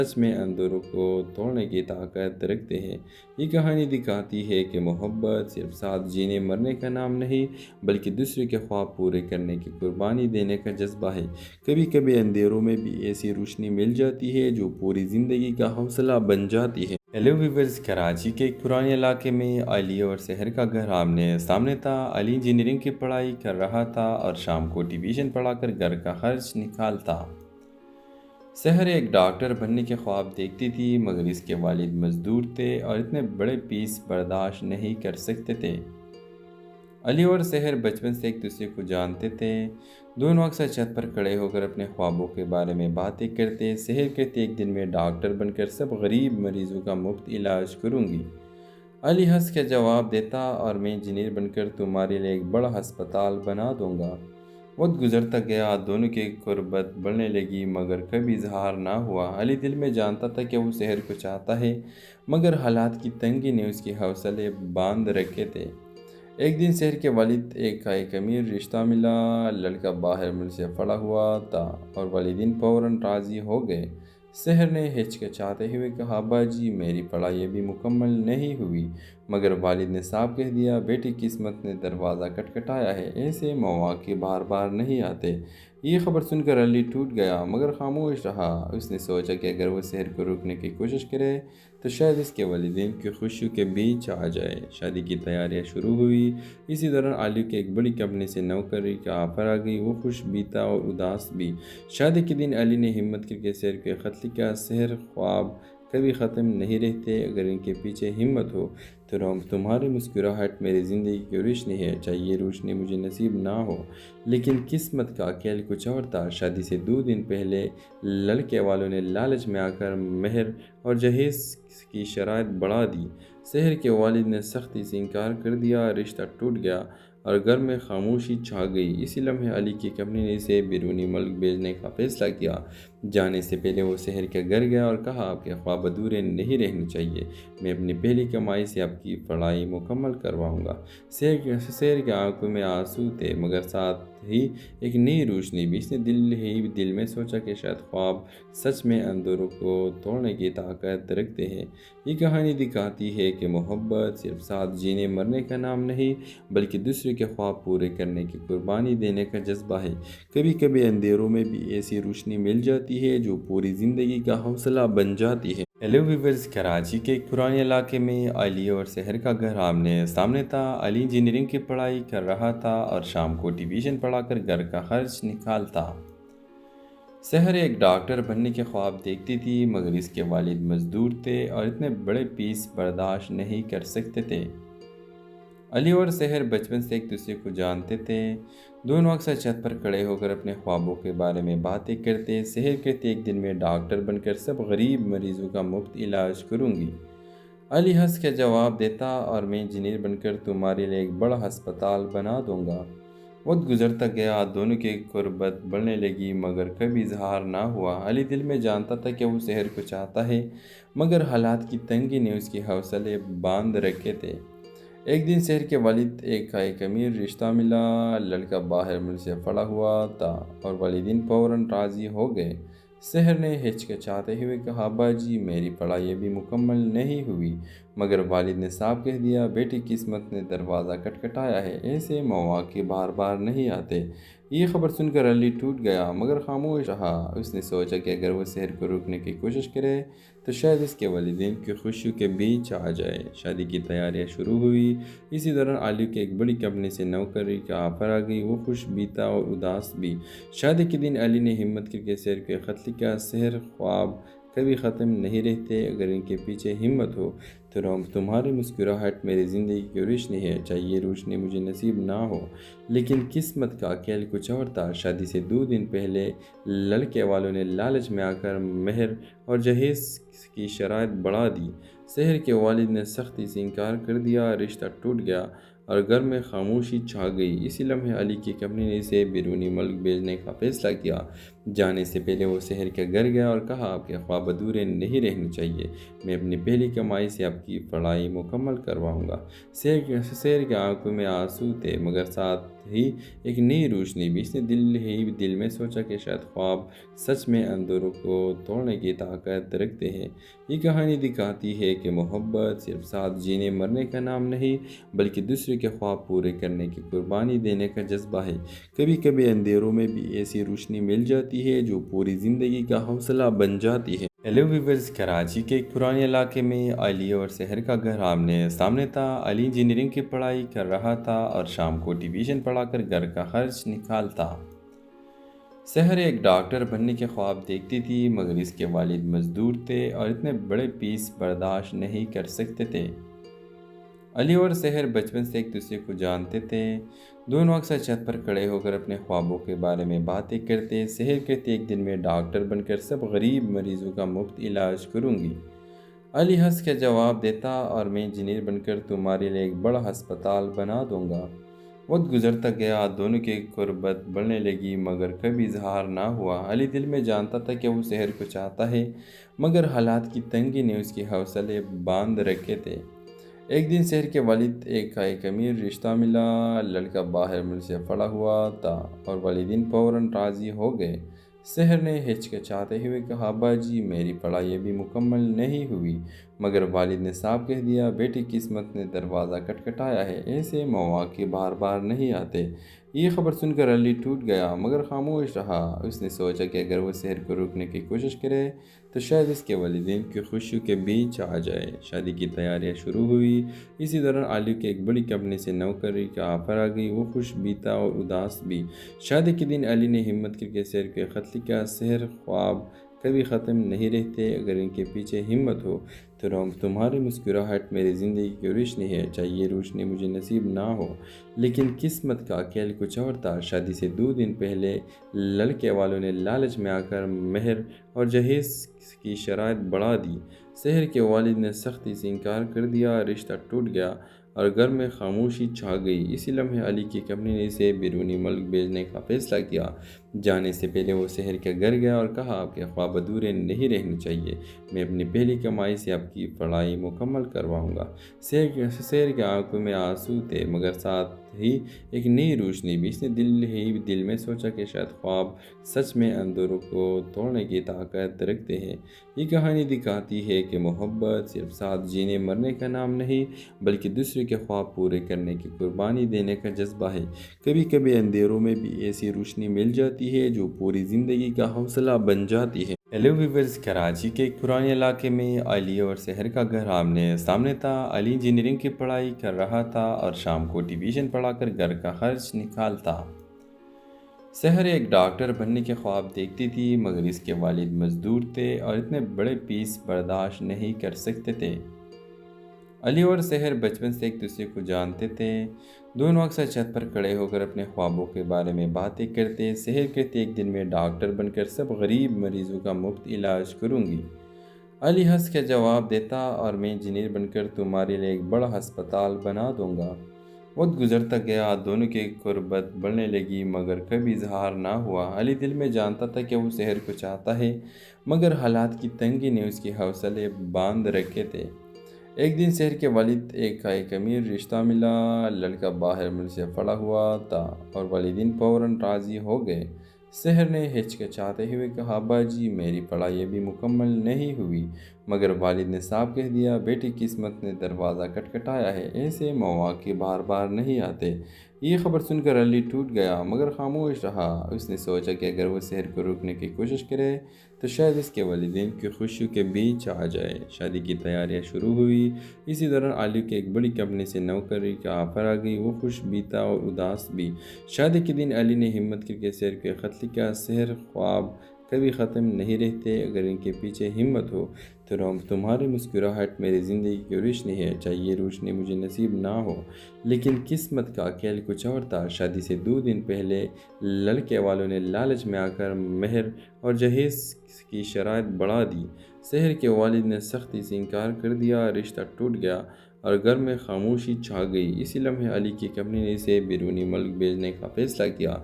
سچ میں اندروں کو توڑنے کی طاقت رکھتے ہیں۔ یہ کہانی دکھاتی ہے کہ محبت صرف ساتھ جینے مرنے کا نام نہیں، بلکہ دوسرے کے خواب پورے کرنے کی قربانی دینے کا جذبہ ہے۔ کبھی کبھی اندھیروں میں بھی ایسی روشنی مل جاتی ہے جو پوری زندگی کا حوصلہ بن جاتی ہے۔ ہیلو ویورز، کراچی کے ایک پرانے علاقے میں علی اور سحر کا گھر آمنے سامنے تھا۔ علی انجینئرنگ کی پڑھائی کر رہا تھا اور شام کو ٹیویشن پڑھا کر گھر کا خرچ نکالتا۔ سحر ایک ڈاکٹر بننے کے خواب دیکھتی تھی، مگر اس کے والد مزدور تھے اور اتنے بڑے فیس برداشت نہیں کر سکتے تھے۔ علی اور سحر بچپن سے ایک دوسرے کو جانتے تھے۔ دونوں اکثر چھت پر کھڑے ہو کر اپنے خوابوں کے بارے میں باتیں کرتے۔ سحر کہتے ایک دن میں ڈاکٹر بن کر سب غریب مریضوں کا مفت علاج کروں گی۔ علی ہنس کے جواب دیتا، اور میں انجینئر بن کر تمہارے لیے ایک بڑا ہسپتال بنا دوں گا۔ وقت گزرتا گیا، دونوں کی قربت بڑھنے لگی، مگر کبھی اظہار نہ ہوا۔ علی دل میں جانتا تھا کہ وہ سحر کو چاہتا ہے، مگر حالات کی تنگی نے اس کے حوصلے باندھ رکھے تھے۔ ایک دن سحر کے والد کا ایک امیر رشتہ ملا۔ لڑکا باہر ملک سے پڑا ہوا تھا اور والدین فوراً راضی ہو گئے۔ سحر نے ہچکچاتے ہوئے کہا، ابا جی، میری پڑھائی ابھی مکمل نہیں ہوئی۔ مگر والد نے صاف کہہ دیا، بیٹی، قسمت نے دروازہ کھٹکھٹایا ہے، ایسے مواقع بار بار نہیں آتے۔ یہ خبر سن کر علی ٹوٹ گیا، مگر خاموش رہا۔ اس نے سوچا کہ اگر وہ سحر کو روکنے کی کوشش کرے تو شاید اس کے والدین کی خوشیوں کے بیچ آ جائے۔ شادی کی تیاریاں شروع ہوئی۔ اسی دوران علی کے ایک بڑی کمپنی سے نوکری کا آفر آ گئی۔ وہ خوش بھی تھا اور اداس بھی۔ شادی کے دن علی نے ہمت کر کے سحر کو خط لکھا، سحر، خواب کبھی ختم نہیں رہتے، اگر ان کے پیچھے ہمت ہو تو تمہاری مسکراہٹ میری زندگی کی روشنی ہے، چاہے یہ روشنی مجھے نصیب نہ ہو۔ لیکن قسمت کا کھیل کچھ اور تھا۔ شادی سے 2 دن پہلے لڑکے والوں نے لالچ میں آ کر مہر اور جہیز کی شرائط بڑھا دی۔ سحر کے والد نے سختی سے انکار کر دیا، رشتہ ٹوٹ گیا اور گھر میں خاموشی چھا گئی۔ اسی لمحے علی کی کمپنی نے اسے بیرونی ملک بھیجنے کا فیصلہ کیا۔ جانے سے پہلے وہ سحر کے گھر گیا اور کہا، آپ کے خواب ادھورے نہیں رہنے چاہیے، میں اپنی پہلی کمائی سے آپ کی پڑھائی مکمل کرواؤں گا۔ سحر کی آنکھوں میں آنسو تھے، مگر ساتھ ہی ایک نئی روشنی بھی۔ اس نے دل میں سوچا کہ شاید خواب سچ میں اندروں کو توڑنے کی طاقت رکھتے ہیں۔ یہ کہانی دکھاتی ہے کہ محبت صرف ساتھ جینے مرنے کا نام نہیں، بلکہ دوسرے کے خواب پورے کرنے کی قربانی دینے کا جذبہ ہے۔ کبھی کبھی اندھیروں میں بھی ایسی روشنی مل جاتی ہے جو پوری زندگی کا حوصلہ بن جاتی ہے۔ ہیلو ویورز، کراچی کے ایک پرانے علاقے میں علی اور سحر کا گھر آمنے سامنے تھا۔ علی انجینئرنگ کی پڑھائی کر رہا تھا اور شام کو ٹیویشن پڑھا کر گھر کا خرچ نکالتا۔ سحر ایک ڈاکٹر بننے کے خواب دیکھتی تھی، مگر اس کے والد مزدور تھے اور اتنے بڑے فیس برداشت نہیں کر سکتے تھے۔ علی اور سحر بچپن سے ایک دوسرے کو جانتے تھے۔ دونوں اکثر چھت پر کھڑے ہو کر اپنے خوابوں کے بارے میں باتیں کرتے۔ سحر کہتے ایک دن میں ڈاکٹر بن کر سب غریب مریضوں کا مفت علاج کروں گی۔ علی ہنس کے جواب دیتا، اور میں انجینئر بن کر تمہارے لیے ایک بڑا ہسپتال بنا دوں گا۔ وقت گزرتا گیا، دونوں کی قربت بڑھنے لگی، مگر کبھی اظہار نہ ہوا۔ علی دل میں جانتا تھا کہ وہ سحر کو چاہتا ہے، مگر حالات کی تنگی نے اس کے حوصلے باندھ رکھے تھے۔ ایک دن سحر کے والد کا ایک امیر رشتہ ملا۔ لڑکا باہر ملک سے پڑا ہوا تھا اور والدین فوراً راضی ہو گئے۔ سحر نے ہچکچاتے ہوئے کہا، ابا جی، میری پڑھائی ابھی مکمل نہیں ہوئی۔ مگر والد نے صاف کہہ دیا، بیٹی، قسمت نے دروازہ کھٹکھٹایا ہے، ایسے مواقع بار بار نہیں آتے۔ یہ خبر سن کر علی ٹوٹ گیا، مگر خاموش رہا۔ اس نے سوچا کہ اگر وہ سحر کو روکنے کی کوشش کرے تو شاید اس کے والدین کی خوشیوں کے بیچ آ جائے۔ شادی کی تیاریاں شروع ہوئی۔ اسی دوران علی کے ایک بڑی کمپنی سے نوکری کا آفر آ گئی۔ وہ خوش بھی تھا اور اداس بھی۔ شادی کے دن علی نے ہمت کر کے سحر کو خط لکھا، سحر، خواب کبھی ختم نہیں رہتے، اگر ان کے پیچھے ہمت ہو تو تمہاری مسکراہٹ میری زندگی کی روشنی ہے، چاہے یہ روشنی مجھے نصیب نہ ہو۔ لیکن قسمت کا کھیل کچھ اور تھا۔ شادی سے 2 دن پہلے لڑکے والوں نے لالچ میں آ کر مہر اور جہیز کی شرائط بڑھا دی۔ سحر کے والد نے سختی سے انکار کر دیا، رشتہ ٹوٹ گیا اور گھر میں خاموشی چھا گئی۔ اسی لمحے علی کی کمپنی نے اسے بیرونی ملک بھیجنے کا فیصلہ کیا۔ جانے سے پہلے وہ شہر کے گھر گیا اور کہا آپ کے خواب ادھورے نہیں رہنے چاہیے، میں اپنی پہلی کمائی سے آپ کی پڑھائی مکمل کرواؤں گا۔ شہر کے آنکھوں میں آنسو تھے مگر ساتھ ہی ایک نئی روشنی بھی۔ اس نے دل میں سوچا کہ شاید خواب سچ میں اندھیروں کو توڑنے کی طاقت رکھتے ہیں۔ یہ کہانی دکھاتی ہے کہ محبت صرف ساتھ جینے مرنے کا نام نہیں بلکہ دوسرے کے خواب پورے کرنے کی قربانی دینے کا جذبہ ہے۔ کبھی کبھی اندھیروں میں بھی ایسی روشنی مل جاتی ہے جو پوری زندگی کا حوصلہ بن جاتی ہے۔ ہیلو ویورز، کراچی کے ایک پرانے علاقے میں علی اور سحر کا گھر آمنے سامنے تھا۔ علی انجینئرنگ کی پڑھائی کر رہا تھا اور شام کو ٹیوشن پڑھا کر گھر کا خرچ نکالتا۔ سحر ایک ڈاکٹر بننے کے خواب دیکھتی تھی مگر اس کے والد مزدور تھے اور اتنے بڑے فیس برداشت نہیں کر سکتے تھے۔ علی اور سحر بچپن سے ایک دوسرے کو جانتے تھے۔ دونوں اکثر چھت پر کھڑے ہو کر اپنے خوابوں کے بارے میں باتیں کرتے۔ سحر کہتے ایک دن میں ڈاکٹر بن کر سب غریب مریضوں کا مفت علاج کروں گی۔ علی ہنس کے جواب دیتا، اور میں انجینئر بن کر تمہارے لیے ایک بڑا ہسپتال بنا دوں گا۔ وقت گزرتا گیا، دونوں کی قربت بڑھنے لگی مگر کبھی اظہار نہ ہوا۔ علی دل میں جانتا تھا کہ وہ سحر کو چاہتا ہے مگر حالات کی تنگی نے اس کے حوصلے باندھ رکھے تھے۔ ایک دن سحر کے والد کا ایک امیر رشتہ ملا۔ لڑکا باہر ملک سے پڑا ہوا تھا اور والدین فوراً راضی ہو گئے۔ سحر نے ہچکچاتے ہوئے کہا، ابا جی میری پڑھائی ابھی مکمل نہیں ہوئی، مگر والد نے صاف کہہ دیا بیٹی قسمت نے دروازہ کھٹکھٹایا ہے، ایسے مواقع بار بار نہیں آتے۔ یہ خبر سن کر علی ٹوٹ گیا مگر خاموش رہا۔ اس نے سوچا کہ اگر وہ سحر کو روکنے کی کوشش کرے تو شاید اس کے والدین کی خوشیوں کے بیچ آ جائے۔ شادی کی تیاریاں شروع ہوئی۔ اسی دوران علی کے ایک بڑی کمپنی سے نوکری کا آفر آ گئی۔ وہ خوش بھی تھا اور اداس بھی۔ شادی کے دن علی نے ہمت کر کے سحر کو خط لکھا، سحر خواب کبھی ختم نہیں رہتے، اگر ان کے پیچھے ہمت ہو تو تمہاری مسکراہٹ میری زندگی کی روشنی ہے، چاہے یہ روشنی مجھے نصیب نہ ہو لیکن قسمت کا کھیل کچھ اور تھا۔ شادی سے 2 دن پہلے لڑکے والوں نے لالچ میں آ کر مہر اور جہیز کی شرائط بڑھا دی۔ سحر کے والد نے سختی سے انکار کر دیا، رشتہ ٹوٹ گیا اور گھر میں خاموشی چھا گئی۔ اسی لمحے علی کی کمپنی نے اسے بیرونی ملک بھیجنے کا فیصلہ کیا۔ جانے سے پہلے وہ سحر کے گھر گیا اور کہا آپ کے خواب ادھورے نہیں رہنے چاہیے، میں اپنی پہلی کمائی سے آپ کی پڑھائی مکمل کرواؤں گا۔ سحر کے آنکھوں میں آنسو تھے مگر ساتھ ہی ایک نئی روشنی بھی۔ اس نے دل میں سوچا کہ شاید خواب سچ میں اندھیروں کو توڑنے کی طاقت رکھتے ہیں۔ یہ کہانی دکھاتی ہے کہ محبت صرف ساتھ جینے مرنے کا نام نہیں بلکہ دوسرے کے خواب پورے کرنے کی قربانی دینے کا جذبہ ہے۔ کبھی کبھی اندھیروں میں بھی ایسی روشنی مل جاتی ہے جو پوری زندگی کا حوصلہ بن جاتی ہے۔ ہیلو ویورز، کراچی کے ایک پرانے علاقے میں علی اور سحر کا گھر آمنے سامنے تھا۔ علی انجینئرنگ کی پڑھائی کر رہا تھا اور شام کو ٹیوشن پڑھا کر گھر کا خرچ نکالتا۔ سحر ایک ڈاکٹر بننے کے خواب دیکھتی تھی مگر اس کے والد مزدور تھے اور اتنے بڑے فیس برداشت نہیں کر سکتے تھے۔ علی اور سحر بچپن سے ایک دوسرے کو جانتے تھے۔ دونوں اکثر چھت پر کھڑے ہو کر اپنے خوابوں کے بارے میں باتیں کرتے۔ سحر کہتے ایک دن میں ڈاکٹر بن کر سب غریب مریضوں کا مفت علاج کروں گی۔ علی ہنس کے جواب دیتا، اور میں انجینئر بن کر تمہارے لیے ایک بڑا ہسپتال بنا دوں گا۔ وقت گزرتا گیا، دونوں کی قربت بڑھنے لگی مگر کبھی اظہار نہ ہوا۔ علی دل میں جانتا تھا کہ وہ سحر کو چاہتا ہے مگر حالات کی تنگی نے اس کے حوصلے باندھ رکھے تھے۔ ایک دن سحر کے والد کا ایک امیر رشتہ ملا۔ لڑکا باہر ملک سے پڑا ہوا تھا اور والدین فوراً راضی ہو گئے۔ سحر نے ہچکچاتے ہوئے کہا، ابا جی میری پڑھائی ابھی مکمل نہیں ہوئی، مگر والد نے صاف کہہ دیا بیٹی قسمت نے دروازہ کھٹکھٹایا ہے، ایسے مواقع بار بار نہیں آتے۔ یہ خبر سن کر علی ٹوٹ گیا مگر خاموش رہا۔ اس نے سوچا کہ اگر وہ سحر کو روکنے کی کوشش کرے تو شاید اس کے والدین کی خوشیوں کے بیچ آ جائے۔ شادی کی تیاریاں شروع ہوئی۔ اسی دوران علی کے ایک بڑی کمپنی سے نوکری کا آفر آ گئی۔ وہ خوش بھی تھا اور اداس بھی۔ شادی کے دن علی نے ہمت کر کے سحر کو خط لکھا، سحر خواب کبھی ختم نہیں رہتے، اگر ان کے پیچھے ہمت ہو تو تمہاری مسکراہٹ میری زندگی کی روشنی ہے، چاہے یہ روشنی مجھے نصیب نہ ہو لیکن قسمت کا کھیل کچھ اور تھا۔ شادی سے 2 دن پہلے لڑکے والوں نے لالچ میں آ کر مہر اور جہیز کی شرائط بڑھا دی۔ سحر کے والد نے سختی سے انکار کر دیا، رشتہ ٹوٹ گیا اور گھر میں خاموشی چھا گئی۔ اسی لمحے علی کی کمپنی نے اسے بیرونی ملک بھیجنے کا فیصلہ کیا۔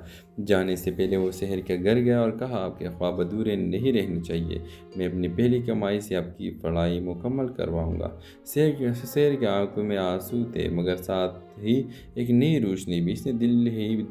جانے سے پہلے وہ شہر کے گھر گیا اور کہا، آپ کے خواب ادھورے نہیں رہنے چاہیے، میں اپنی پہلی کمائی سے آپ کی پڑھائی مکمل کرواؤں گا۔ شہر کے آنکھوں میں آنسو تھے، مگر ساتھ ہی ایک نئی روشنی بھی۔ اس نے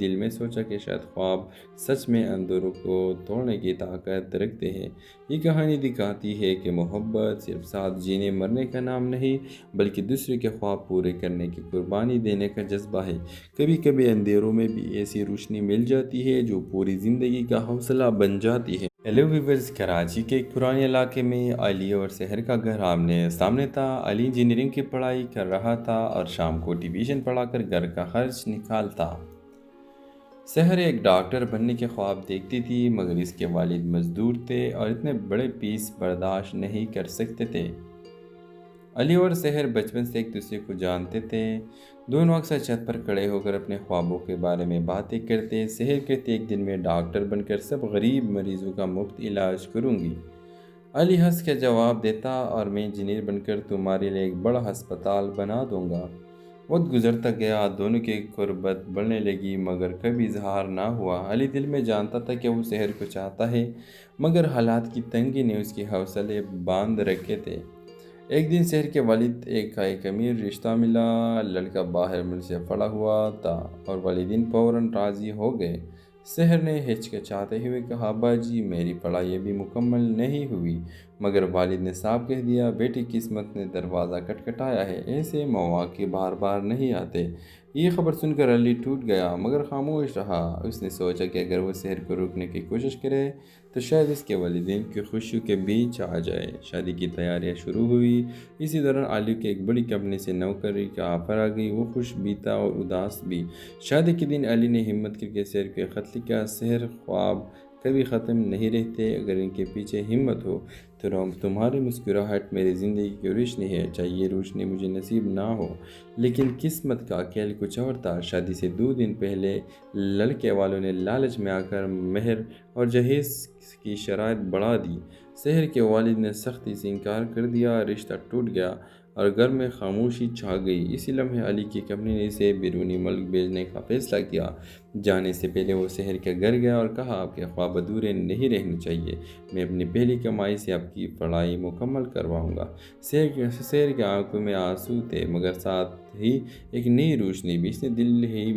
دل میں سوچا کہ شاید خواب سچ میں اندھیروں کو توڑنے کی طاقت رکھتے ہیں۔ یہ کہانی دکھاتی ہے کہ محبت صرف ساتھ جینے مرنے کا نام نہیں، بلکہ دوسرے کے خواب پورے کرنے کی قربانی دینے کا جذبہ ہے۔ کبھی کبھی اندھیروں میں بھی ایسی روشنی مل جاتی ہے جو پوری زندگی کا حوصلہ بن جاتی ہے۔ ہیلو ویورز، کراچی کے ایک پرانے علاقے میں علی اور شہر کا گھر آمنے سامنے تھا۔ علی انجینئرنگ کی پڑھائی کر رہا تھا اور شام کو ٹیوشن پڑھا کر گھر کا خرچ نکالتا۔ شہر ایک ڈاکٹر بننے کے خواب دیکھتی تھی، مگر اس کے والد مزدور تھے اور اتنے بڑے فیس برداشت نہیں کر سکتے تھے۔ علی اور شہر بچپن سے ایک دوسرے کو جانتے تھے۔ دونوں اکثر چھت پر کھڑے ہو کر اپنے خوابوں کے بارے میں باتیں کرتے۔ شہر کہتے، ایک دن میں ڈاکٹر بن کر سب غریب مریضوں کا مفت علاج کروں گی۔ علی ہنس کے جواب دیتا، اور میں انجینئر بن کر تمہارے لیے ایک بڑا ہسپتال بنا دوں گا۔ وقت گزرتا گیا، دونوں کی قربت بڑھنے لگی، مگر کبھی اظہار نہ ہوا۔ علی دل میں جانتا تھا کہ وہ شہر کو چاہتا ہے، مگر حالات کی تنگی نے اس کے حوصلے باندھ رکھے تھے۔ ایک دن شہر کے والد ایک امیر رشتہ ملا۔ لڑکا باہر ملک سے پڑا ہوا تھا اور والدین فوراً راضی ہو گئے۔ شہر نے ہچکچاتے ہوئے کہا، ابا جی، میری پڑھائی ابھی مکمل نہیں ہوئی۔ مگر والد نے صاف کہہ دیا، بیٹی، قسمت نے دروازہ کھٹکھٹایا ہے، ایسے مواقع بار بار نہیں آتے۔ یہ خبر سن کر علی ٹوٹ گیا، مگر خاموش رہا۔ اس نے سوچا کہ اگر وہ شہر کو روکنے کی کوشش کرے تو شاید اس کے والدین کی خوشیوں کے بیچ آ جائے۔ شادی کی تیاریاں شروع ہوئی۔ اسی دوران علی کی ایک بڑی کمپنی سے نوکری کا آفر آ گئی۔ وہ خوش بھی تھا اور اداس بھی۔ شادی کے دن علی نے ہمت کر کے شہر کو ایک خط لکھا، شہر، خواب کبھی ختم نہیں رہتے، اگر ان کے پیچھے ہمت ہو تو تمہاری مسکراہٹ میری زندگی کی روشنی ہے۔ چاہے یہ روشنی مجھے نصیب نہ ہو، لیکن قسمت کا کھیل کچھ اور تھا۔ شادی سے 2 دن پہلے لڑکے والوں نے لالچ میں آ کر مہر اور جہیز کی شرائط بڑھا دی۔ شہر کے والد نے سختی سے انکار کر دیا، رشتہ ٹوٹ گیا اور گھر میں خاموشی چھا گئی۔ اسی لمحے علی کی کمپنی نے اسے بیرونی ملک بھیجنے کا فیصلہ کیا۔ جانے سے پہلے وہ شہر کے گھر گیا اور کہا، آپ کے خواب ادھورے نہیں رہنے چاہیے، میں اپنی پہلی کمائی سے آپ کی پڑھائی مکمل کرواؤں گا۔ شہر کے آنکھوں میں آنسو تھے، مگر ساتھ ہی ایک نئی روشنی بھی۔ اس نے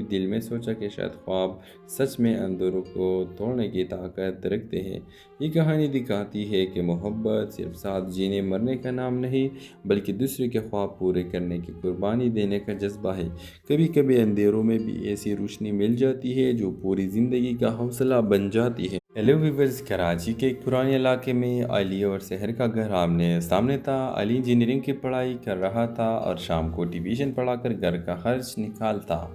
دل میں سوچا کہ شاید خواب سچ میں اندھیروں کو توڑنے کی طاقت رکھتے ہیں۔ یہ کہانی دکھاتی ہے کہ محبت صرف ساتھ جینے مرنے کا نام نہیں، بلکہ دوسرے کے خواب پورے کرنے کی قربانی دینے کا جذبہ ہے۔ کبھی کبھی اندھیروں میں بھی ایسی روشنی مل جاتی ہے جو پوری زندگی کا حوصلہ بن جاتی ہے۔ ہیلو ویورز، کراچی کے ایک پرانے علاقے میں علی اور شہر کا گھر آمنے سامنے تھا۔ علی انجینئرنگ کی پڑھائی کر رہا تھا اور شام کو ٹیوشن پڑھا کر گھر کا خرچ نکالتا۔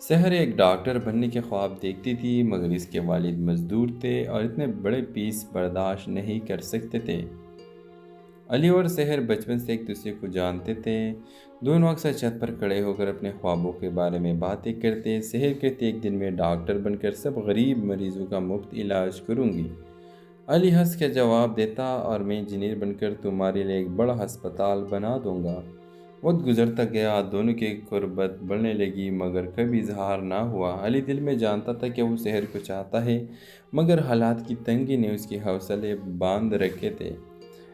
شہر ایک ڈاکٹر بننے کے خواب دیکھتی تھی، مگر اس کے والد مزدور تھے اور اتنے بڑے فیس برداشت نہیں کر سکتے تھے۔ علی اور شہر بچپن سے ایک دوسرے کو جانتے تھے۔ دونوں اکثر چھت پر کھڑے ہو کر اپنے خوابوں کے بارے میں باتیں کرتے۔ شہر کہتے، ایک دن میں ڈاکٹر بن کر سب غریب مریضوں کا مفت علاج کروں گی۔ علی ہنس کے جواب دیتا، اور میں انجینئر بن کر تمہارے لیے ایک بڑا ہسپتال بنا دوں گا۔ وقت گزرتا گیا، دونوں کی قربت بڑھنے لگی، مگر کبھی اظہار نہ ہوا۔ علی دل میں جانتا تھا کہ وہ شہر کو چاہتا ہے، مگر حالات کی تنگی نے اس کے حوصلے باندھ رکھے تھے۔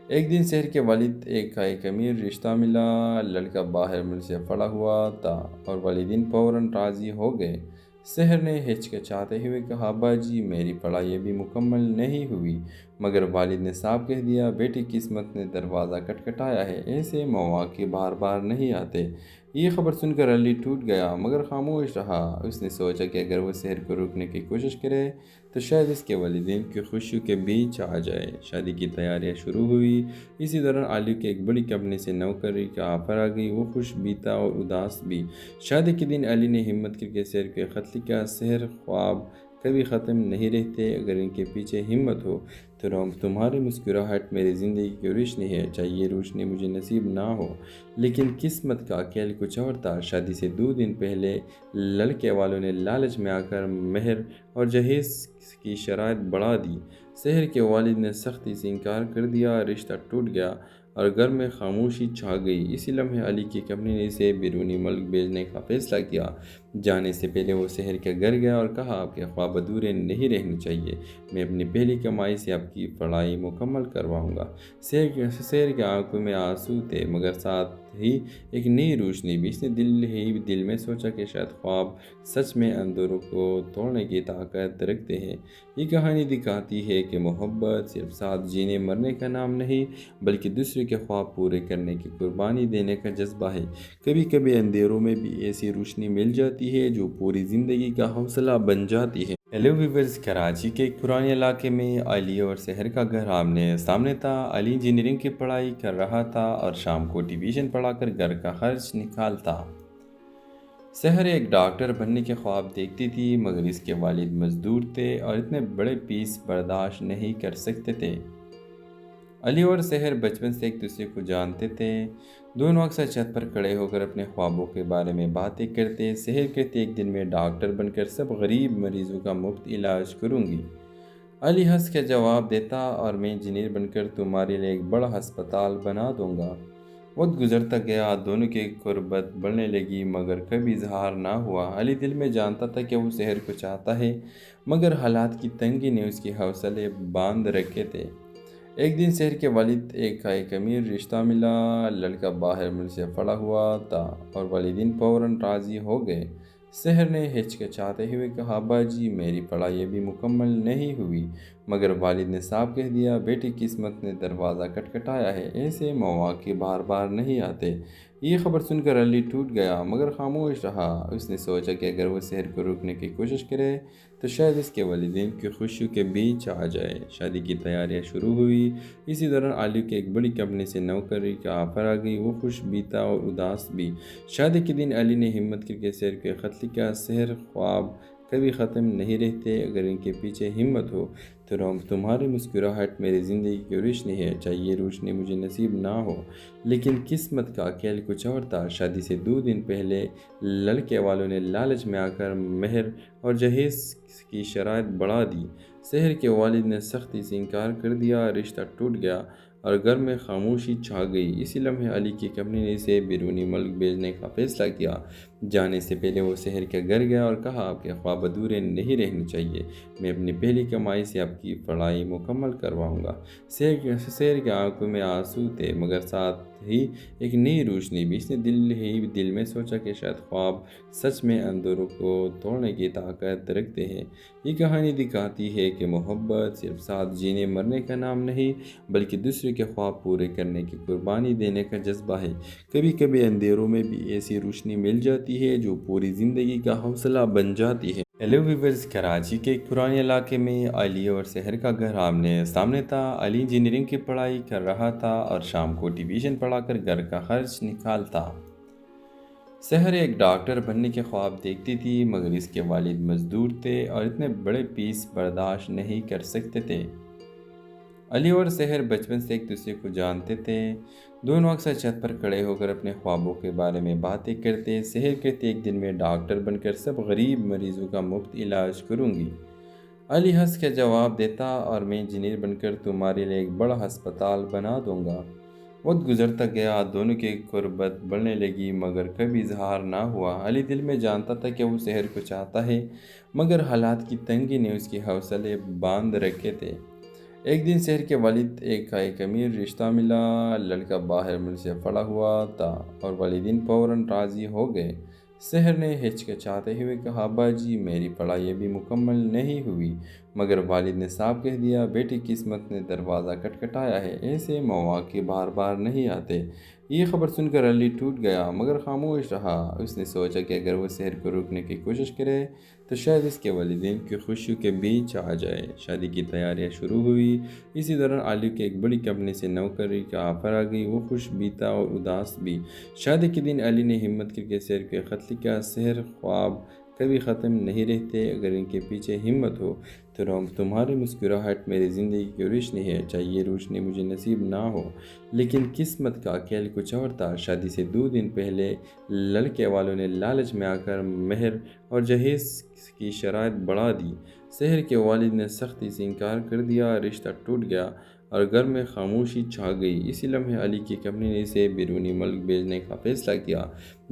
ایک دن شہر کے والد ایک امیر رشتہ ملا۔ لڑکا باہر ملک سے پڑا ہوا تھا اور والدین فوراً راضی ہو گئے۔ شہر نے ہچکچاتے ہوئے کہا، ابا جی، میری پڑھائی ابھی مکمل نہیں ہوئی۔ مگر والد نے صاف کہہ دیا، بیٹی، قسمت نے دروازہ کھٹکھٹایا ہے، ایسے مواقع بار بار نہیں آتے۔ یہ خبر سن کر علی ٹوٹ گیا، مگر خاموش رہا۔ اس نے سوچا کہ اگر وہ شہر کو روکنے کی کوشش کرے تو شاید اس کے والدین کی خوشیوں کے بیچ آ جائے۔ شادی کی تیاریاں شروع ہوئی۔ اسی دوران علی کی ایک بڑی کمپنی سے نوکری کا آفر آ گئی۔ وہ خوش بھی تھا اور اداس بھی۔ شادی کے دن علی نے ہمت کر کے شہر کو ایک خط لکھا، شہر، خواب کبھی ختم نہیں رہتے، اگر ان کے پیچھے ہمت ہو تو تمہاری مسکراہٹ میری زندگی کی روشنی ہے۔ چاہے یہ روشنی مجھے نصیب نہ ہو، لیکن قسمت کا کھیل کچھ اور تھا۔ شادی سے 2 دن پہلے لڑکے والوں نے لالچ میں آ کر مہر اور جہیز کی شرائط بڑھا دی۔ شہر کے والد نے سختی سے انکار کر دیا، رشتہ ٹوٹ گیا اور گھر میں خاموشی چھا گئی۔ اسی لمحے علی کی کمپنی نے اسے بیرونی ملک بھیجنے کا فیصلہ کیا۔ جانے سے پہلے وہ سحر کے گھر گیا اور کہا آپ کے خواب ادھورے نہیں رہنے چاہیے، میں اپنی پہلی کمائی سے آپ کی پڑھائی مکمل کرواؤں گا۔ سحر کے آنکھوں میں آنسو تھے مگر ساتھ ہی ایک نئی روشنی بھی۔ اس نے دل میں سوچا کہ شاید خواب سچ میں اندھیروں کو توڑنے کی طاقت رکھتے ہیں۔ یہ کہانی دکھاتی ہے کہ محبت صرف ساتھ جینے مرنے کا نام نہیں بلکہ دوسرے کے خواب پورے کرنے کی قربانی دینے کا جذبہ ہے۔ کبھی کبھی اندھیروں میں بھی ایسی روشنی مل جاتی ہے جو پوری زندگی کا حوصلہ بن جاتی ہے۔ ہیلو ویورز، کراچی کے ایک پرانے علاقے میں علی اور سحر کا گھر آمنے سامنے تھا۔ علی انجینئرنگ کی پڑھائی کر رہا تھا اور شام کو ٹیوشن پڑھا کر گھر کا خرچ نکالتا۔ سحر ایک ڈاکٹر بننے کے خواب دیکھتی تھی مگر اس کے والد مزدور تھے اور اتنے بڑے فیس برداشت نہیں کر سکتے تھے۔ علی اور سحر بچپن سے ایک دوسرے کو جانتے تھے۔ دونوں اکثر چھت پر کھڑے ہو کر اپنے خوابوں کے بارے میں باتیں کرتے۔ سحر کہتے ایک دن میں ڈاکٹر بن کر سب غریب مریضوں کا مفت علاج کروں گی۔ علی ہنس کے جواب دیتا اور میں انجینئر بن کر تمہارے لیے ایک بڑا ہسپتال بنا دوں گا۔ وقت گزرتا گیا، دونوں کی قربت بڑھنے لگی مگر کبھی اظہار نہ ہوا۔ علی دل میں جانتا تھا کہ وہ سحر کو چاہتا ہے مگر حالات کی تنگی نے اس کے حوصلے باندھ رکھے تھے۔ ایک دن سحر کے والد کا ایک امیر رشتہ ملا۔ لڑکا باہر ملک سے پڑا ہوا تھا اور والدین فوراً راضی ہو گئے۔ سحر نے ہچکچاتے ہوئے کہا ابا جی میری پڑھائی ابھی مکمل نہیں ہوئی، مگر والد نے صاف کہہ دیا بیٹی قسمت نے دروازہ کھٹکھٹایا ہے، ایسے مواقع بار بار نہیں آتے۔ یہ خبر سن کر علی ٹوٹ گیا مگر خاموش رہا۔ اس نے سوچا کہ اگر وہ سحر کو روکنے کی کوشش کرے تو شاید اس کے والدین کی خوشیوں کے بیچ آ جائے۔ شادی کی تیاریاں شروع ہوئی۔ اسی دوران علی کے ایک بڑی کمپنی سے نوکری کا آفر آ گئی۔ وہ خوش بھی تھا اور اداس بھی۔ شادی کے دن علی نے ہمت کر کے سحر کو خط لکھا، سحر خواب کبھی ختم نہیں رہتے، اگر ان کے پیچھے ہمت ہو تو تمہاری مسکراہٹ میری زندگی کی روشنی ہے، چاہے یہ روشنی مجھے نصیب نہ ہو لیکن قسمت کا کھیل کچھ اور تھا۔ شادی سے 2 دن پہلے لڑکے والوں نے لالچ میں آ کر مہر اور جہیز کی شرائط بڑھا دی۔ سحر کے والد نے سختی سے انکار کر دیا، رشتہ ٹوٹ گیا اور گھر میں خاموشی چھا گئی۔ اسی لمحے علی کی کمپنی نے اسے بیرونی ملک بھیجنے کا فیصلہ کیا۔ جانے سے پہلے وہ سحر کے گھر گیا اور کہا آپ کے خواب ادھورے نہیں رہنے چاہیے، میں اپنی پہلی کمائی سے آپ کی پڑھائی مکمل کرواؤں گا۔ سحر کے آنکھوں میں آنسو تھے مگر ساتھ ہی ایک نئی روشنی بھی۔ اس نے دل میں سوچا کہ شاید خواب سچ میں اندھیروں کو توڑنے کی طاقت رکھتے ہیں۔ یہ کہانی دکھاتی ہے کہ محبت صرف ساتھ جینے مرنے کا نام نہیں بلکہ دوسرے کے خواب پورے کرنے کی قربانی دینے کا جذبہ ہے۔ کبھی کبھی اندھیروں میں بھی ایسی روشنی مل جاتی ہے جو پوری زندگی کا حوصلہ بن جاتی ہے۔ ہیلو ویورز، کراچی کے ایک پرانے علاقے میں علی اور سحر کا گھر آمنے سامنے تھا۔ علی انجینئرنگ کی پڑھائی کر رہا تھا اور شام کو ٹیوشن پڑھا کر گھر کا خرچ نکالتا۔ سحر ایک ڈاکٹر بننے کے خواب دیکھتی تھی مگر اس کے والد مزدور تھے اور اتنے بڑے فیس برداشت نہیں کر سکتے تھے۔ علی اور سحر بچپن سے ایک دوسرے کو جانتے تھے۔ دونوں اکثر چھت پر کھڑے ہو کر اپنے خوابوں کے بارے میں باتیں کرتے۔ سحر کہتے ایک دن میں ڈاکٹر بن کر سب غریب مریضوں کا مفت علاج کروں گی۔ علی ہنس کے جواب دیتا اور میں انجینئر بن کر تمہارے لیے ایک بڑا ہسپتال بنا دوں گا۔ وقت گزرتا گیا، دونوں کی قربت بڑھنے لگی مگر کبھی اظہار نہ ہوا۔ علی دل میں جانتا تھا کہ وہ سحر کو چاہتا ہے مگر حالات کی تنگی نے اس کے حوصلے باندھ رکھے تھے۔ ایک دن سحر کے والد کا ایک امیر رشتہ ملا۔ لڑکا باہر ملک سے پڑا ہوا تھا اور والدین فوراً راضی ہو گئے۔ سحر نے ہچکچاتے ہوئے کہا ابا جی میری پڑھائی ابھی مکمل نہیں ہوئی، مگر والد نے صاف کہہ دیا بیٹی قسمت نے دروازہ کھٹکھٹایا ہے، ایسے مواقع بار بار نہیں آتے۔ یہ خبر سن کر علی ٹوٹ گیا مگر خاموش رہا۔ اس نے سوچا کہ اگر وہ سحر کو روکنے کی کوشش کرے تو شاید اس کے والدین کی خوشیوں کے بیچ آ جائے۔ شادی کی تیاریاں شروع ہوئی۔ اسی دوران علی کے ایک بڑی کمپنی سے نوکری کا آفر آ گئی۔ وہ خوش بھی تھا اور اداس بھی۔ شادی کے دن علی نے ہمت کر کے سحر کو خط لکھا، سحر خواب کبھی ختم نہیں رہتے، اگر ان کے پیچھے ہمت ہو تو تمہاری مسکراہٹ میری زندگی کی روشنی ہے، چاہے یہ روشنی مجھے نصیب نہ ہو لیکن قسمت کا کھیل کچھ اور تھا۔ شادی سے 2 دن پہلے لڑکے والوں نے لالچ میں آ کر مہر اور جہیز کی شرائط بڑھا دی۔ سحر کے والد نے سختی سے انکار کر دیا، رشتہ ٹوٹ گیا اور گھر میں خاموشی چھا گئی۔ اسی لمحے علی کی کمپنی نے اسے بیرونی ملک بھیجنے کا فیصلہ کیا۔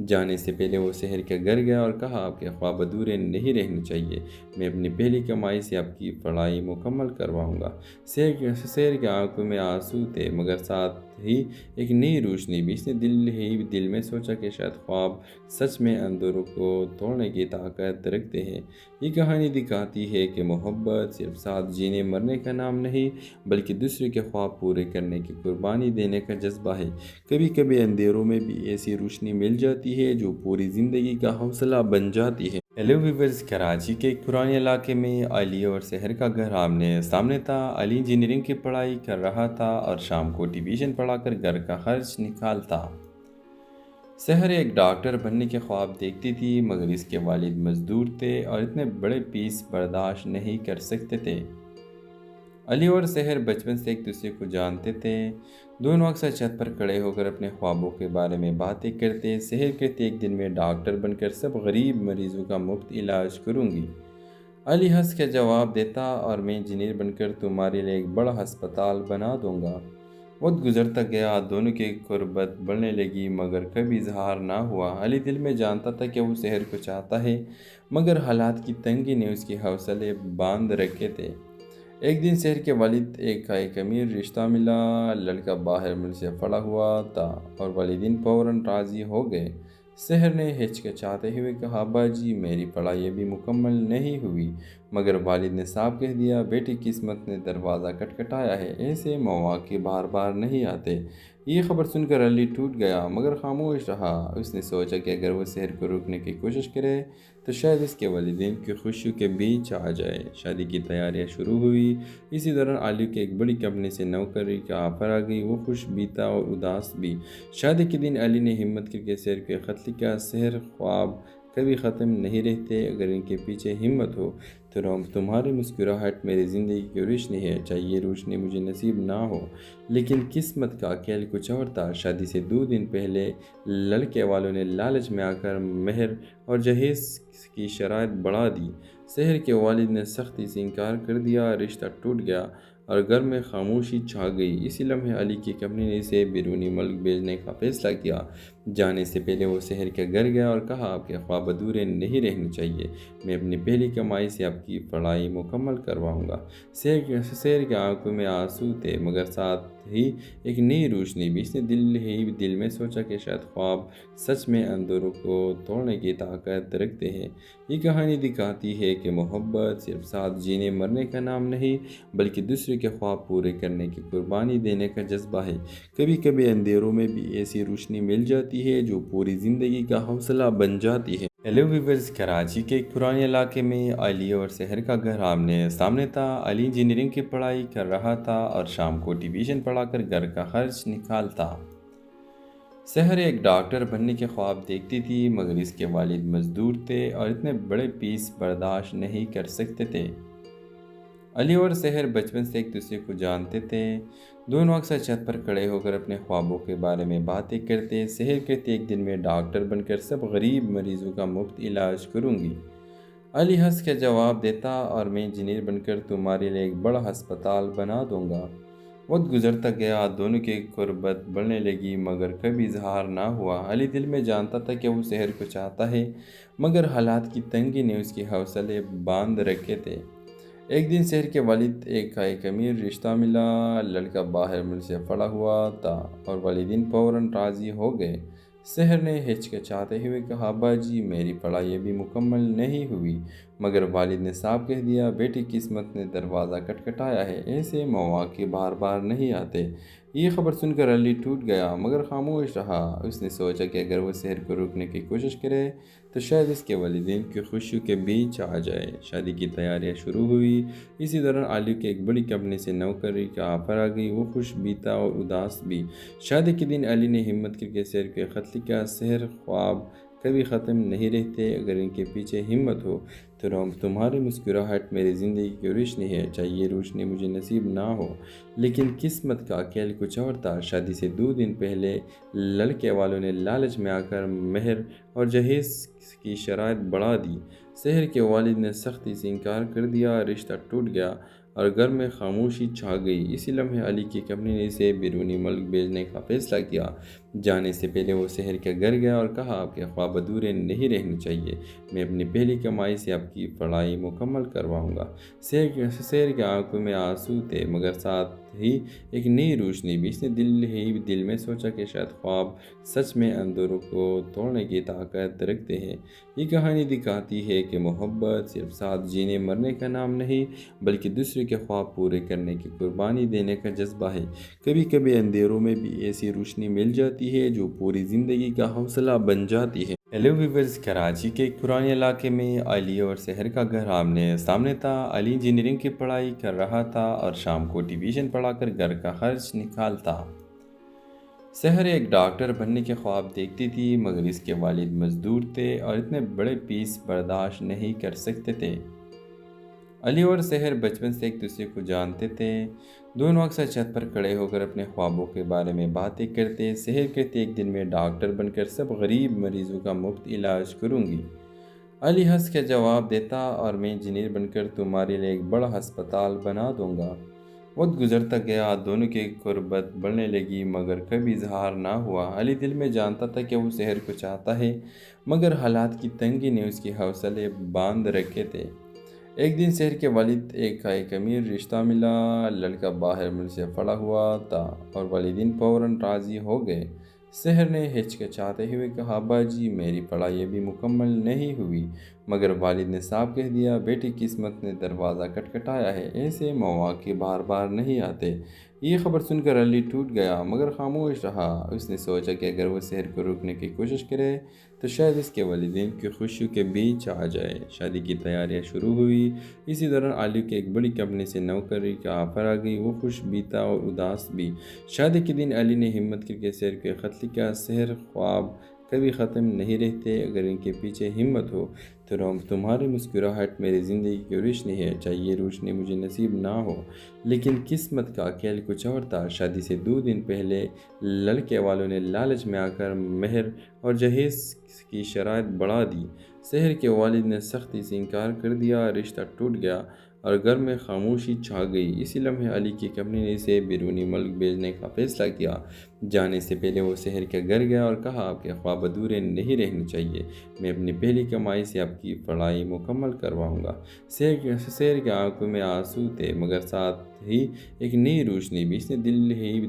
جانے سے پہلے وہ شہر کے گھر گیا اور کہا، آپ کے خواب ادھورے نہیں رہنے چاہیے۔ میں اپنی پہلی کمائی سے آپ کی پڑھائی مکمل کرواؤں گا۔ شہر کے آنکھوں میں آنسو تھے، مگر ساتھ ہی ایک نئی روشنی بھی۔ اس نے دل میں سوچا کہ شاید خواب سچ میں اندھیروں کو توڑنے کی طاقت رکھتے ہیں۔ یہ کہانی دکھاتی ہے کہ محبت صرف ساتھ جینے مرنے کا نام نہیں، بلکہ دوسرے کے خواب پورے کرنے کی قربانی دینے کا جذبہ ہے۔ کبھی کبھی اندھیروں میں بھی ایسی روشنی مل جاتی ہے جو پوری زندگی کا حوصلہ بن جاتی ہے۔ ہیلو ویورز، کراچی کے ایک پرانے علاقے میں علی اور شہر کا گھر آمنے سامنے تھا۔ علی انجینئرنگ کی پڑھائی کر رہا تھا اور شام کو ٹیویشن پڑھا کر گھر کا خرچ نکالتا۔ شہر ایک ڈاکٹر بننے کے خواب دیکھتی تھی، مگر اس کے والد مزدور تھے اور اتنے بڑے فیس برداشت نہیں کر سکتے تھے۔ علی اور شہر بچپن سے ایک دوسرے کو جانتے تھے۔ دونوں اکثر چھت پر کھڑے ہو کر اپنے خوابوں کے بارے میں باتیں کرتے۔ شہر کہتے، ایک دن میں ڈاکٹر بن کر سب غریب مریضوں کا مفت علاج کروں گی۔ علی ہنس کے جواب دیتا، اور میں انجینئر بن کر تمہارے لیے ایک بڑا ہسپتال بنا دوں گا۔ وقت گزرتا گیا، دونوں کی قربت بڑھنے لگی، مگر کبھی اظہار نہ ہوا۔ علی دل میں جانتا تھا کہ وہ شہر کو چاہتا ہے، مگر حالات کی تنگی نے اس کے حوصلے باندھ رکھے تھے۔ ایک دن شہر کے والد ایک امیر رشتہ ملا۔ لڑکا باہر ملک سے پڑا ہوا تھا اور والدین فوراً راضی ہو گئے۔ شہر نے ہچکچاتے ہوئے کہا، ابا جی، میری پڑھائی ابھی مکمل نہیں ہوئی۔ مگر والد نے صاف کہہ دیا، بیٹی، قسمت نے دروازہ کھٹکھٹایا ہے، ایسے مواقع بار بار نہیں آتے۔ یہ خبر سن کر علی ٹوٹ گیا، مگر خاموش رہا۔ اس نے سوچا کہ اگر وہ شہر کو روکنے کی کوشش کرے تو شاید اس کے والدین کی خوشیوں کے بیچ آ جائے۔ شادی کی تیاریاں شروع ہوئی۔ اسی دوران علی کی ایک بڑی کمپنی سے نوکری کا آفر آ گئی۔ وہ خوش بھی تھا اور اداس بھی۔ شادی کے دن علی نے ہمت کر کے شہر کو خط لکھا، شہر، خواب کبھی ختم نہیں رہتے، اگر ان کے پیچھے ہمت ہو تو تمہاری مسکراہٹ میری زندگی کی روشنی ہے۔ چاہے یہ روشنی مجھے نصیب نہ ہو، لیکن قسمت کا کھیل کچھ اور تھا۔ شادی سے 2 دن پہلے لڑکے والوں نے لالچ میں آ کر مہر اور جہیز کی شرائط بڑھا دی۔ شہر کے والد نے سختی سے انکار کر دیا، رشتہ ٹوٹ گیا اور گھر میں خاموشی چھا گئی۔ اسی لمحے علی کی کمپنی نے اسے بیرونی ملک بھیجنے کا فیصلہ کیا۔ جانے سے پہلے وہ شہر کے گھر گیا اور کہا، آپ کے خواب ادھورے نہیں رہنے چاہیے۔ میں اپنی پہلی کمائی سے آپ کی پڑھائی مکمل کرواؤں گا۔ شہر کے آنکھوں میں آنسو تھے، مگر ساتھ ہی ایک نئی روشنی بھی۔ اس نے دل میں سوچا کہ شاید خواب سچ میں اندھیروں کو توڑنے کی طاقت رکھتے ہیں۔ یہ کہانی دکھاتی ہے کہ محبت صرف ساتھ جینے مرنے کا نام نہیں، بلکہ دوسرے کے خواب پورے کرنے کی قربانی دینے کا جذبہ ہے۔ کبھی کبھی اندھیروں میں بھی ایسی روشنی مل جاتی ہے جو پوری زندگی کا حوصلہ بن جاتی ہے۔ ہیلو ویورز، کراچی کے ایک پرانے علاقے میں علی اور شہر کا گھر آمنے سامنے تھا۔ علی انجینئرنگ کی پڑھائی کر رہا تھا اور شام کو ٹیویشن پڑھا کر گھر کا خرچ نکالتا۔ شہر ایک ڈاکٹر بننے کے خواب دیکھتی تھی، مگر اس کے والد مزدور تھے اور اتنے بڑے فیس برداشت نہیں کر سکتے تھے۔ علی اور شہر بچپن سے ایک دوسرے کو جانتے تھے۔ دونوں اکثر چھت پر کھڑے ہو کر اپنے خوابوں کے بارے میں باتیں کرتے۔ شہر کہتے، ایک دن میں ڈاکٹر بن کر سب غریب مریضوں کا مفت علاج کروں گی۔ علی ہنس کے جواب دیتا، اور میں انجینئر بن کر تمہارے لیے ایک بڑا ہسپتال بنا دوں گا۔ وقت گزرتا گیا، دونوں کی قربت بڑھنے لگی، مگر کبھی اظہار نہ ہوا۔ علی دل میں جانتا تھا کہ وہ شہر کو چاہتا ہے، مگر حالات کی تنگی نے اس کے حوصلے باندھ رکھے تھے۔ ایک دن شہر کے والد ایک امیر رشتہ ملا۔ لڑکا باہر ملک سے پڑا ہوا تھا اور والدین فوراً راضی ہو گئے۔ شہر نے ہچکچاتے ہوئے کہا، ابا جی، میری پڑھائی ابھی مکمل نہیں ہوئی۔ مگر والد نے صاف کہہ دیا، بیٹی، قسمت نے دروازہ کھٹکھٹایا ہے، ایسے مواقع بار بار نہیں آتے۔ یہ خبر سن کر علی ٹوٹ گیا، مگر خاموش رہا۔ اس نے سوچا کہ اگر وہ شہر کو روکنے کی کوشش کرے تو شاید اس کے والدین کی خوشیوں کے بیچ آ جائے۔ شادی کی تیاریاں شروع ہوئی۔ اسی دوران علی کی ایک بڑی کمپنی سے نوکری کا آفر آ گئی۔ وہ خوش بھی تھا اور اداس بھی۔ شادی کے دن علی نے ہمت کر کے شہر کو خط لکھا، شہر، خواب کبھی ختم نہیں رہتے، اگر ان کے پیچھے ہمت ہو تو تمہاری مسکراہٹ میری زندگی کی روشنی ہے۔ چاہے یہ روشنی مجھے نصیب نہ ہو، لیکن قسمت کا کھیل کچھ اور تھا۔ شادی سے 2 دن پہلے لڑکے والوں نے لالچ میں آ کر مہر اور جہیز کی شرائط بڑھا دی۔ شہر کے والد نے سختی سے انکار کر دیا، رشتہ ٹوٹ گیا اور گھر میں خاموشی چھا گئی۔ اسی لمحے علی کی کمپنی نے اسے بیرونی ملک بھیجنے کا فیصلہ کیا۔ جانے سے پہلے وہ سحر کے گھر گیا اور کہا آپ کے خواب ادھورے نہیں رہنے چاہیے، میں اپنی پہلی کمائی سے آپ کی پڑھائی مکمل کرواؤں گا۔ شہر کے آنکھوں میں آنسو تھے مگر ساتھ ہی ایک نئی روشنی بھی۔ اس نے دل میں سوچا کہ شاید خواب سچ میں اندھیروں کو توڑنے کی طاقت رکھتے ہیں۔ یہ کہانی دکھاتی ہے کہ محبت صرف ساتھ جینے مرنے کا نام نہیں بلکہ دوسرے کے خواب پورے کرنے کی قربانی دینے کا جذبہ ہے۔ کبھی کبھی اندھیروں میں بھی ایسی روشنی مل جاتی ہے جو پوری زندگی کا حوصلہ بن جاتی ہے۔ ہیلو ویورز، کراچی کے ایک پرانے علاقے میں علی اور سحر کا گھر آمنے سامنے تھا۔ علی انجینئرنگ کی پڑھائی کر رہا تھا اور شام کو ٹیوشن پڑھا کر گھر کا خرچ نکالتا۔ سحر ایک ڈاکٹر بننے کے خواب دیکھتی تھی مگر اس کے والد مزدور تھے اور اتنے بڑے فیس برداشت نہیں کر سکتے تھے۔ علی اور سحر بچپن سے ایک دوسرے کو جانتے تھے۔ دونوں اکثر چھت پر کھڑے ہو کر اپنے خوابوں کے بارے میں باتیں کرتے۔ سحر کہتے ایک دن میں ڈاکٹر بن کر سب غریب مریضوں کا مفت علاج کروں گی۔ علی ہنس کے جواب دیتا اور میں انجینئر بن کر تمہارے لیے ایک بڑا ہسپتال بنا دوں گا۔ وقت گزرتا گیا، دونوں کی قربت بڑھنے لگی مگر کبھی اظہار نہ ہوا۔ علی دل میں جانتا تھا کہ وہ سحر کو چاہتا ہے مگر حالات کی تنگی نے اس کے حوصلے باندھ رکھے تھے۔ ایک دن سحر کے والد کا ایک امیر رشتہ ملا۔ لڑکا باہر ملک سے پڑا ہوا تھا اور والدین فوراً راضی ہو گئے۔ سحر نے ہچکچاتے ہوئے کہا ابا جی میری پڑھائی ابھی مکمل نہیں ہوئی، مگر والد نے صاف کہہ دیا بیٹی قسمت نے دروازہ کھٹکھٹایا ہے، ایسے مواقع بار بار نہیں آتے۔ یہ خبر سن کر علی ٹوٹ گیا مگر خاموش رہا۔ اس نے سوچا کہ اگر وہ سحر کو روکنے کی کوشش کرے تو شاید اس کے والدین کی خوشیوں کے بیچ آ جائے۔ شادی کی تیاریاں شروع ہوئی۔ اسی دوران علی کے ایک بڑی کمپنی سے نوکری کا آفر آ گئی۔ وہ خوش بھی تھا اور اداس بھی۔ شادی کے دن علی نے ہمت کر کے سحر کو خط لکھا، سحر خواب کبھی ختم نہیں رہتے، اگر ان کے پیچھے ہمت ہو تو تمہاری مسکراہٹ میری زندگی کی روشنی ہے، چاہے یہ روشنی مجھے نصیب نہ ہو لیکن قسمت کا کھیل کچھ اور تھا۔ شادی سے 2 دن پہلے لڑکے والوں نے لالچ میں آ کر مہر اور جہیز کی شرائط بڑھا دی۔ سحر کے والد نے سختی سے انکار کر دیا، رشتہ ٹوٹ گیا اور گھر میں خاموشی چھا گئی۔ اسی لمحے علی کی کمپنی نے اسے بیرونی ملک بھیجنے کا فیصلہ کیا۔ جانے سے پہلے وہ سحر کے گھر گیا اور کہا آپ کے خواب ادھورے نہیں رہنے چاہیے، میں اپنی پہلی کمائی سے آپ کی پڑھائی مکمل کرواؤں گا۔ سحر کے آنکھوں میں آنسو تھے مگر ساتھ ہی ایک نئی روشنی بھی۔ اس نے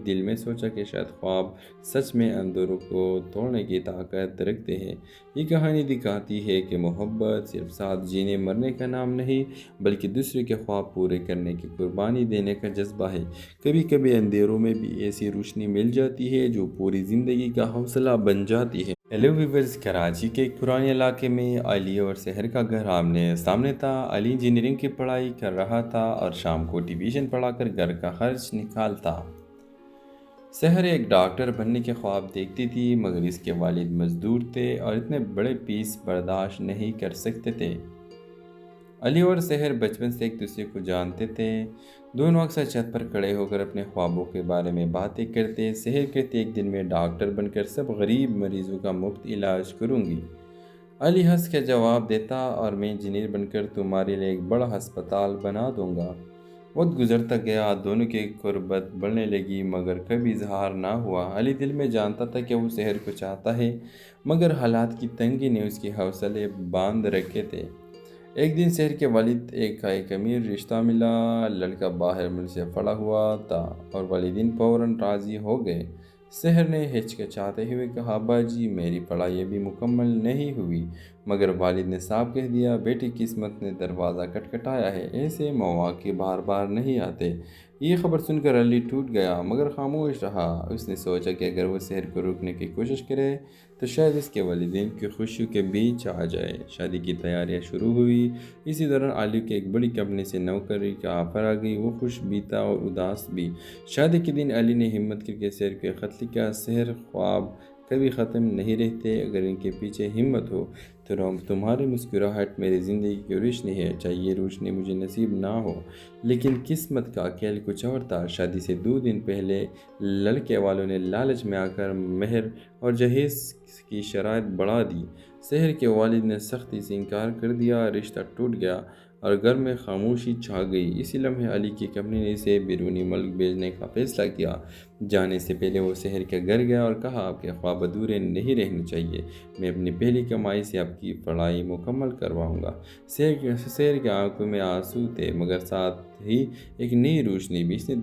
دل میں سوچا کہ شاید خواب سچ میں اندھیروں کو توڑنے کی طاقت رکھتے ہیں۔ یہ کہانی دکھاتی ہے کہ محبت صرف ساتھ جینے مرنے کا نام نہیں بلکہ دوسرے کے خواب پورے کرنے کی قربانی دینے کا جذبہ ہے۔ کبھی کبھی اندھیروں میں بھی ایسی روشنی مل جاتی ہے جو پوری زندگی کا حوصلہ بن جاتی ہے۔ ہیلو ویورز، کراچی کے ایک پرانے علاقے میں علی اور سحر کا گھر آمنے سامنے تھا۔ علی انجینئرنگ کی پڑھائی کر رہا تھا اور شام کو ٹیوشن پڑھا کر گھر کا خرچ نکالتا۔ سحر ایک ڈاکٹر بننے کے خواب دیکھتی تھی مگر اس کے والد مزدور تھے اور اتنے بڑے فیس برداشت نہیں کر سکتے تھے۔ علی اور سحر بچپن سے ایک دوسرے کو جانتے تھے۔ دونوں اکثر چھت پر کھڑے ہو کر اپنے خوابوں کے بارے میں باتیں کرتے۔ سحر کہتے ایک دن میں ڈاکٹر بن کر سب غریب مریضوں کا مفت علاج کروں گی۔ علی ہنس کے جواب دیتا اور میں انجینئر بن کر تمہارے لیے ایک بڑا ہسپتال بنا دوں گا۔ وقت گزرتا گیا، دونوں کی قربت بڑھنے لگی مگر کبھی اظہار نہ ہوا۔ علی دل میں جانتا تھا کہ وہ سحر کو چاہتا ہے مگر حالات کی تنگی نے اس کے حوصلے باندھ رکھے تھے۔ ایک دن سحر کے والد کا ایک امیر رشتہ ملا۔ لڑکا باہر ملک سے پڑا ہوا تھا اور والدین فوراً راضی ہو گئے۔ سحر نے ہچکچاتے ہوئے کہا ابا جی میری پڑھائی ابھی مکمل نہیں ہوئی، مگر والد نے صاف کہہ دیا بیٹی قسمت نے دروازہ کھٹکھٹایا ہے، ایسے مواقع بار بار نہیں آتے۔ یہ خبر سن کر علی ٹوٹ گیا مگر خاموش رہا۔ اس نے سوچا کہ اگر وہ سحر کو روکنے کی کوشش کرے تو شاید اس کے والدین کی خوشیوں کے بیچ آ جائے۔ شادی کی تیاریاں شروع ہوئی۔ اسی دوران علی کے ایک بڑی کمپنی سے نوکری کا آفر آ گئی۔ وہ خوش بھی تھا اور اداس بھی۔ شادی کے دن علی نے ہمت کر کے سحر کو خط لکھا، سحر خواب کبھی ختم نہیں رہتے، اگر ان کے پیچھے ہمت ہو تو تمہاری مسکراہٹ میری زندگی کی روشنی ہے، چاہے یہ روشنی مجھے نصیب نہ ہو لیکن قسمت کا کھیل کچھ اور تھا۔ شادی سے 2 دن پہلے لڑکے والوں نے لالچ میں آ کر مہر اور جہیز کی شرائط بڑھا دی۔ سحر کے والد نے سختی سے انکار کر دیا، رشتہ ٹوٹ گیا اور گھر میں خاموشی چھا گئی۔ اسی لمحے علی کی کمپنی نے اسے بیرونی ملک بھیجنے کا فیصلہ کیا۔ جانے سے پہلے وہ شہر کے گھر گیا اور کہا، آپ کے خواب ادھورے نہیں رہنے چاہیے، میں اپنی پہلی کمائی سے آپ کی پڑھائی مکمل کرواؤں گا۔ شہر کی آنکھوں میں آنسو تھے، مگر ساتھ ہی ایک نئی روشنی بھی۔ اس نے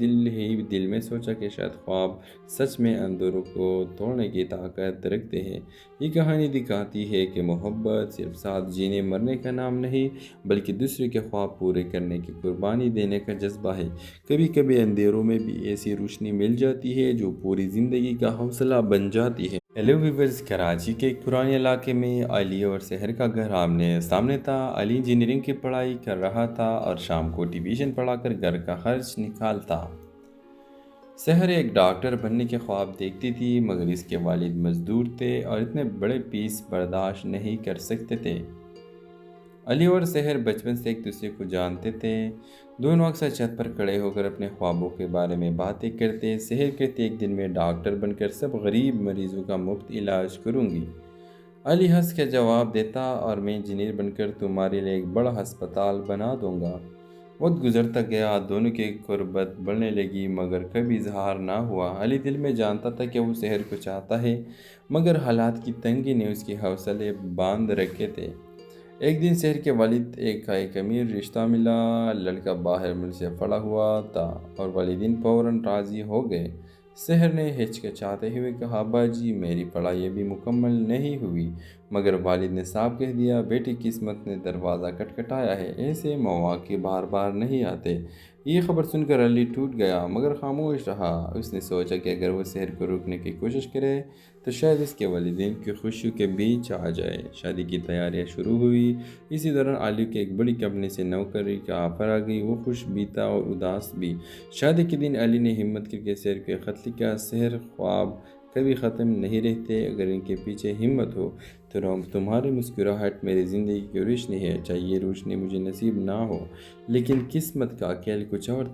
دل میں سوچا کہ شاید خواب سچ میں اندھیروں کو توڑنے کی طاقت رکھتے ہیں۔ یہ کہانی دکھاتی ہے کہ محبت صرف ساتھ جینے مرنے کا نام نہیں، بلکہ دوسرے کے خواب پورے کرنے کی قربانی دینے کا جذبہ ہے۔ کبھی کبھی اندھیروں میں بھی ایسی روشنی مل جاتی ہے جو پوری زندگی کا حوصلہ بن جاتی ہے۔ ہیلو ویورز، کراچی کے ایک پرانے علاقے میں علی اور شہر کا گھر آمنے سامنے تھا۔ علی انجینئرنگ کی پڑھائی کر رہا تھا اور شام کو ٹیوشن پڑھا کر گھر کا خرچ نکالتا۔ شہر ایک ڈاکٹر بننے کے خواب دیکھتی تھی، مگر اس کے والد مزدور تھے اور اتنے بڑے فیس برداشت نہیں کر سکتے تھے۔ علی اور شہر بچپن سے ایک دوسرے کو جانتے تھے۔ دونوں اکثر چھت پر کھڑے ہو کر اپنے خوابوں کے بارے میں باتیں کرتے۔ شہر کہتے، ایک دن میں ڈاکٹر بن کر سب غریب مریضوں کا مفت علاج کروں گی۔ علی ہنس کے جواب دیتا، اور میں انجینئر بن کر تمہارے لیے ایک بڑا ہسپتال بنا دوں گا۔ وقت گزرتا گیا، دونوں کی قربت بڑھنے لگی، مگر کبھی اظہار نہ ہوا۔ علی دل میں جانتا تھا کہ وہ شہر کو چاہتا ہے، مگر حالات کی تنگی نے اس کے حوصلے باندھ رکھے تھے۔ ایک دن شہر کے والد ایک امیر رشتہ ملا۔ لڑکا باہر ملک سے پڑا ہوا تھا اور والدین فوراً راضی ہو گئے۔ شہر نے ہچکچاتے ہوئے کہا، ابا جی، میری پڑھائی ابھی مکمل نہیں ہوئی۔ مگر والد نے صاف کہہ دیا، بیٹی، قسمت نے دروازہ کھٹکھٹایا ہے، ایسے مواقع بار بار نہیں آتے۔ یہ خبر سن کر علی ٹوٹ گیا، مگر خاموش رہا۔ اس نے سوچا کہ اگر وہ شہر کو روکنے کی کوشش کرے تو شاید اس کے والدین کی خوشیوں کے بیچ آ جائے۔ شادی کی تیاریاں شروع ہوئی۔ اسی دوران علی کی ایک بڑی کمپنی سے نوکری کا آفر آ گئی۔ وہ خوش بھی تھا اور اداس بھی۔ شادی کے دن علی نے ہمت کر کے شہر کو خط لکھا، شہر، خواب کبھی ختم نہیں رہتے، اگر ان کے پیچھے ہمت ہو تو تمہاری مسکراہٹ میری زندگی کی روشنی ہے۔ چاہے یہ روشنی مجھے نصیب نہ ہو، لیکن قسمت کا کھیل کچھ اور تھا۔